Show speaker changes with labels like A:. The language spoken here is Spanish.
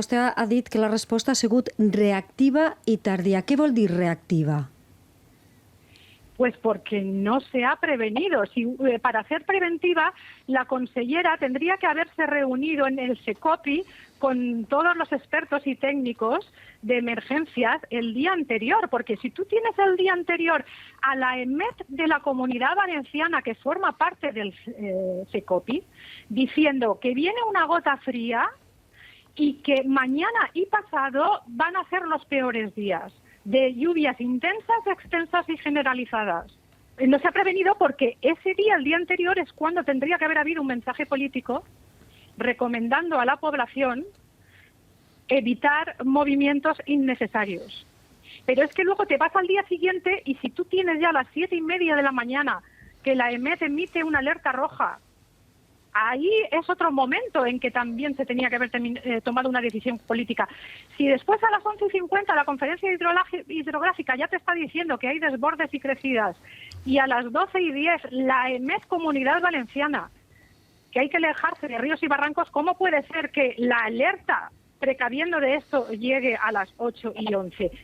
A: vostè ha dit que la resposta ha sigut reactiva i tardía. Què vol dir reactiva?
B: Pues porque no se ha prevenido. Para ser preventiva, la consellera tendría que haberse reunido en el SECOPI con todos los expertos y técnicos de emergencias el día anterior, porque si tú tienes el día anterior a la EMET de la Comunidad Valenciana, que forma parte del SECOPI, diciendo que viene una gota fría y que mañana y pasado van a ser los peores días, de lluvias intensas, extensas y generalizadas. No se ha prevenido porque ese día, el día anterior, es cuando tendría que haber habido un mensaje político recomendando a la población evitar movimientos innecesarios. Pero es que luego te vas al día siguiente y si tú tienes ya a las 7:30 de la mañana que la EMET emite una alerta roja, ahí es otro momento en que también se tenía que haber tomado una decisión política. Si después a las 11:50 la conferencia hidrográfica ya te está diciendo que hay desbordes y crecidas y a las 12:10 la EMET Comunidad Valenciana que hay que alejarse de ríos y barrancos, ¿cómo puede ser que la alerta precaviendo de esto llegue a las 8:11?